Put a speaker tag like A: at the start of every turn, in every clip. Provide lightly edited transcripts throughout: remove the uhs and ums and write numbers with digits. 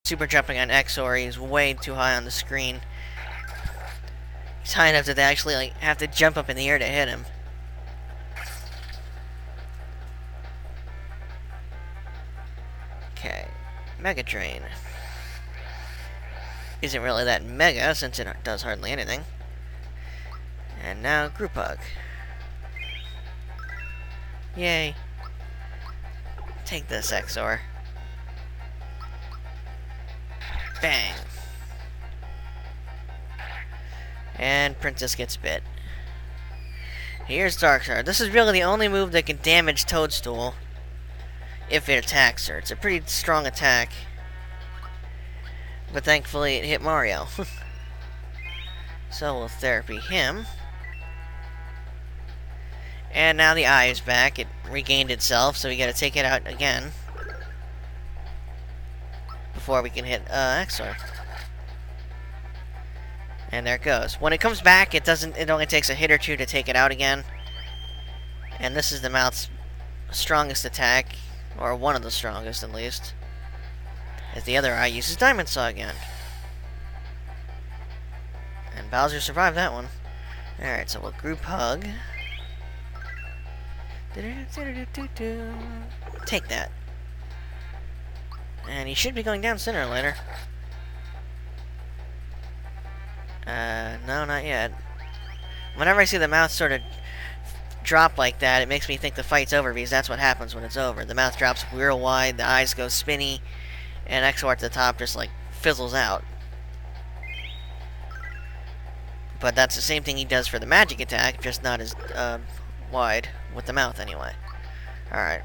A: super jumping on Exor. He's way too high on the screen. He's high enough that they actually like have to jump up in the air to hit him. Okay, Mega Drain. Isn't really that mega since it does hardly anything. And now Group Hug. Yay. Take this, Exor. Bang. And Princess gets bit. Here's Darkstar. This is really the only move that can damage Toadstool if it attacks her. It's a pretty strong attack. But thankfully it hit Mario. So we'll therapy him. And now the eye is back. It regained itself, so we gotta take it out again before we can hit Exor. And there it goes. When it comes back, it only takes a hit or two to take it out again. And this is the mouth's strongest attack, or one of the strongest at least, as the other eye uses Diamond Saw again. And Bowser survived that one. Alright, so we'll Group Hug. Take that. And he should be going down sooner or later. No, not yet. Whenever I see the mouth sort of drop like that, it makes me think the fight's over, because that's what happens when it's over. The mouth drops real wide, the eyes go spinny, and Exor at the top just like fizzles out. But that's the same thing he does for the magic attack, just not as wide with the mouth anyway. Alright.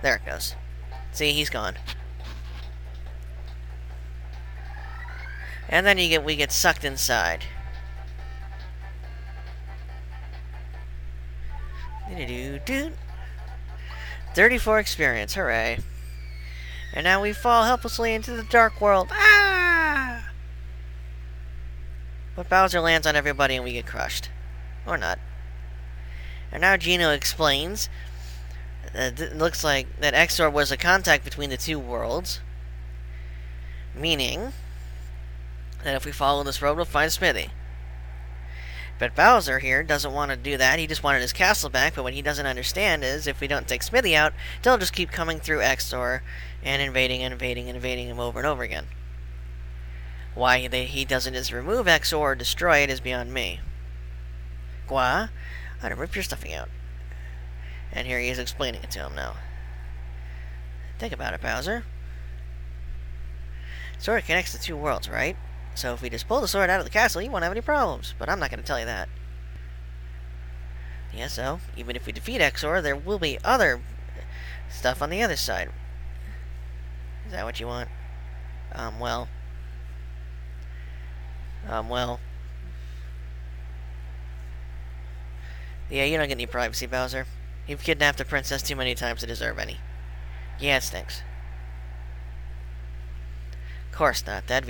A: There it goes. See, he's gone. And then we get sucked inside. 34 experience, hooray. And now we fall helplessly into the dark world. Ah! But Bowser lands on everybody and we get crushed. Or not. And now Geno explains that it looks like that Exor was a contact between the two worlds. Meaning that if we follow this road, we'll find Smithy. But Bowser here doesn't want to do that. He just wanted his castle back, but what he doesn't understand is if we don't take Smithy out, they'll just keep coming through Exor and invading him over and over again. Why he doesn't just remove Exor or destroy it is beyond me. Gwa, I'm gonna rip your stuffing out. And here he is explaining it to him now. Think about it, Bowser. Sword connects the two worlds, right? So if we just pull the sword out of the castle, you won't have any problems. But I'm not going to tell you that. Yeah, so even if we defeat Exor, there will be other stuff on the other side. Is that what you want? Well. Yeah, you don't get any privacy, Bowser. You've kidnapped a princess too many times to deserve any. Yeah, it stinks. Of course not. That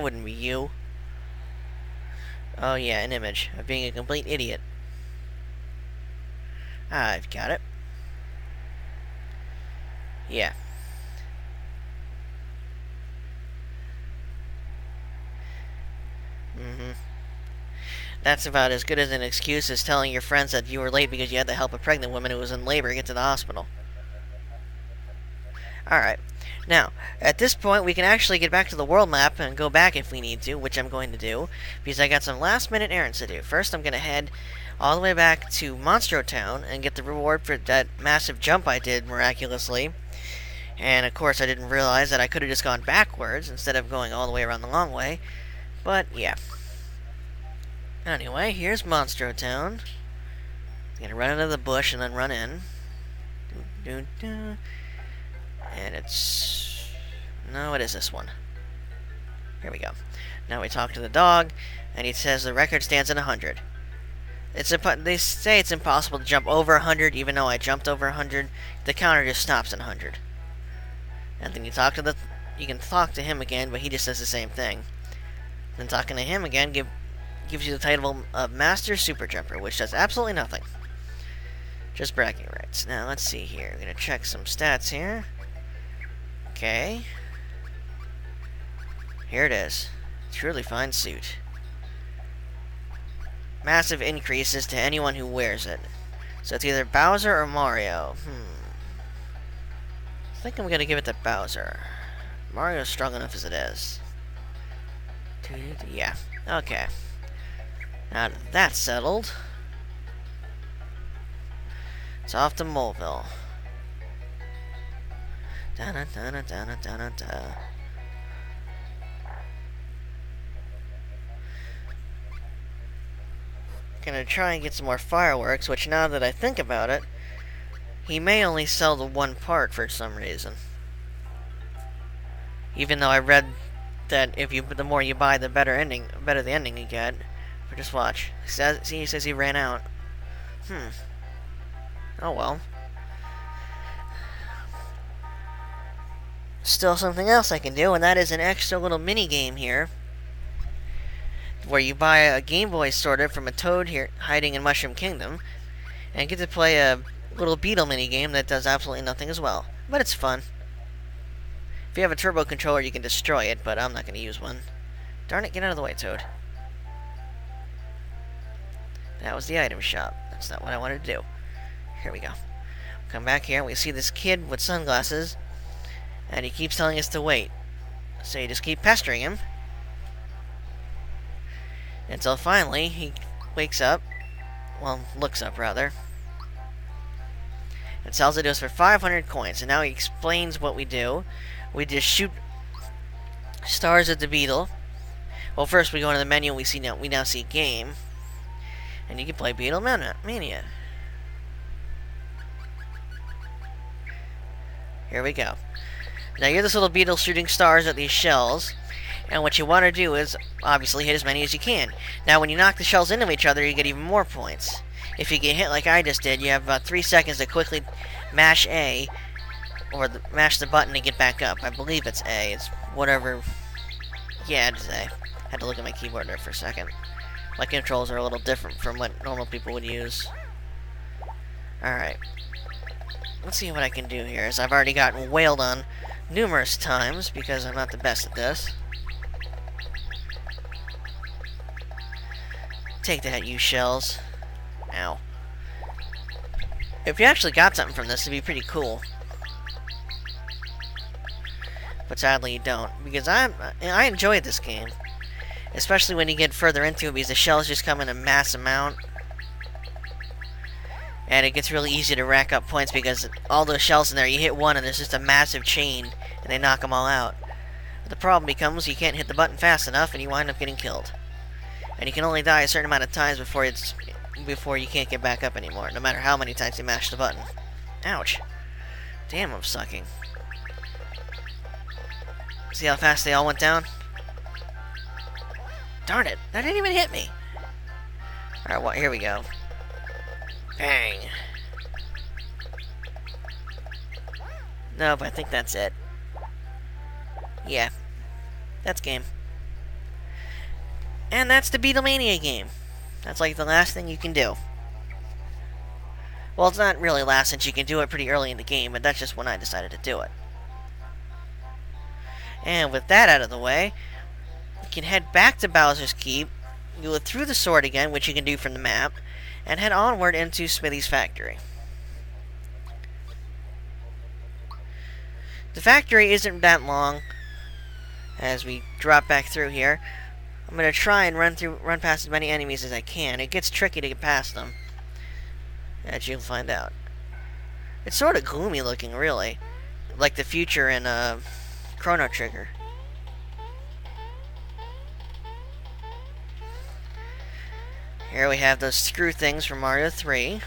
A: wouldn't be you. Oh yeah, an image of being a complete idiot. I've got it. Yeah. That's about as good as an excuse as telling your friends that you were late because you had to help a pregnant woman who was in labor get to the hospital. Alright. Now, at this point, we can actually get back to the world map and go back if we need to, which I'm going to do, because I got some last-minute errands to do. First, I'm going to head all the way back to Monstro Town and get the reward for that massive jump I did miraculously. And, of course, I didn't realize that I could have just gone backwards instead of going all the way around the long way. But, yeah. Anyway, here's Monstro Town. I'm going to run into the bush and then run in. And it's... No, it is this one. Here we go. Now we talk to the dog, and he says the record stands at 100. They say it's impossible to jump over 100, even though I jumped over 100. The counter just stops at 100. And then you can talk to him again, but he just says the same thing. Then talking to him again gives you the title of Master Super Jumper, which does absolutely nothing. Just bragging rights. Now, let's see here. I'm going to check some stats here. Okay. Here it is. Truly fine suit. Massive increases to anyone who wears it. So it's either Bowser or Mario. I think I'm gonna give it to Bowser. Mario's strong enough as it is. Yeah. Okay. Now that that's settled, it's off to Moleville. Da-da-da-da-da-da-da-da. Gonna try and get some more fireworks, which now that I think about it, he may only sell the one part for some reason. Even though I read that the more you buy, the better the ending you get. But just watch. He says he ran out. Oh well. Still something else I can do, and that is an extra little mini game here, where you buy a Game Boy sorted from a Toad here hiding in Mushroom Kingdom, and get to play a little Beetle mini game that does absolutely nothing as well. But it's fun. If you have a turbo controller, you can destroy it, but I'm not going to use one. Darn it, get out of the way, Toad. That was the item shop. That's not what I wanted to do. Here we go. Come back here, and we see this kid with sunglasses, and he keeps telling us to wait. So you just keep pestering him, until finally he wakes up. Well, looks up, rather. And sells it to us for 500 coins. And now he explains what we do. We just shoot stars at the beetle. Well, first we go into the menu and we now see game. And you can play Beetle Mania. Here we go. Now you're this little beetle shooting stars at these shells. And what you want to do is, obviously, hit as many as you can. Now, when you knock the shells into each other, you get even more points. If you get hit like I just did, you have about 3 seconds to quickly mash A, or mash the button to get back up. I believe it's A. It's whatever. Yeah, it's A. Had to look at my keyboard there for a second. My controls are a little different from what normal people would use. Alright. Let's see what I can do here, as I've already gotten wailed on numerous times, because I'm not the best at this. Take that, you shells. Ow. If you actually got something from this, it'd be pretty cool. But sadly you don't. Because I enjoyed this game. Especially when you get further into it, because the shells just come in a mass amount. And it gets really easy to rack up points, because all those shells in there, you hit one and there's just a massive chain, and they knock them all out. But the problem becomes you can't hit the button fast enough, and you wind up getting killed. And you can only die a certain amount of times before you can't get back up anymore, no matter how many times you mash the button. Ouch. Damn, I'm sucking. See how fast they all went down? Darn it, that didn't even hit me. Alright, well, here we go. Bang. Nope, I think that's it. Yeah. That's game. And that's the Beatlemania game. That's like the last thing you can do. Well, it's not really last, since you can do it pretty early in the game, but that's just when I decided to do it. And with that out of the way, we can head back to Bowser's Keep, go through the sword again, which you can do from the map, and head onward into Smithy's factory. The factory isn't that long. As we drop back through here, I'm going to try and run past as many enemies as I can. It gets tricky to get past them, as you'll find out. It's sort of gloomy looking, really. Like the future in Chrono Trigger. Here we have those screw things from Mario 3,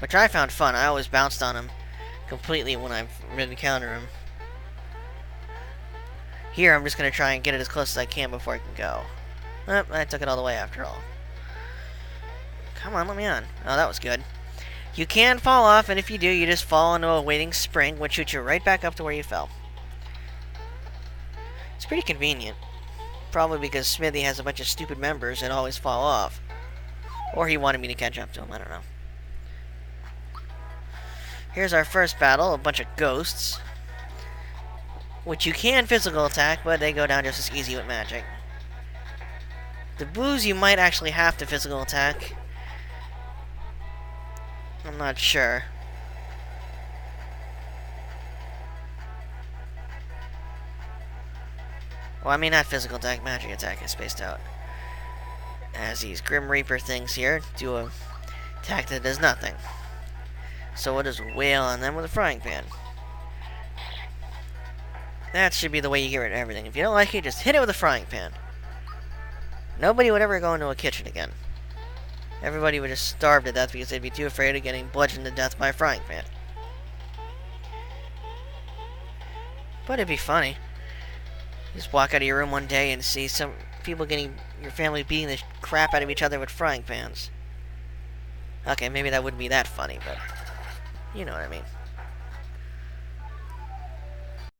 A: which I found fun. I always bounced on them completely when I encounter them. Here, I'm just going to try and get it as close as I can before I can go. Oh, I took it all the way after all. Come on, let me on. Oh, that was good. You can fall off, and if you do, you just fall into a waiting spring, which shoots you right back up to where you fell. It's pretty convenient. Probably because Smithy has a bunch of stupid members that always fall off. Or he wanted me to catch up to him, I don't know. Here's our first battle, a bunch of ghosts. which you can physical attack, but they go down just as easy with magic. The Boos you might actually have to physical attack. I'm not sure. Well, I mean not physical attack, magic attack is spaced out. As these Grim Reaper things here do a attack that does nothing. So we'll just wail on them with a frying pan. That should be the way you get rid of everything. If you don't like it, just hit it with a frying pan. Nobody would ever go into a kitchen again. Everybody would just starve to death because they'd be too afraid of getting bludgeoned to death by a frying pan. But it'd be funny. Just walk out of your room one day and see some people getting your family beating the crap out of each other with frying pans. Okay, maybe that wouldn't be that funny, but you know what I mean.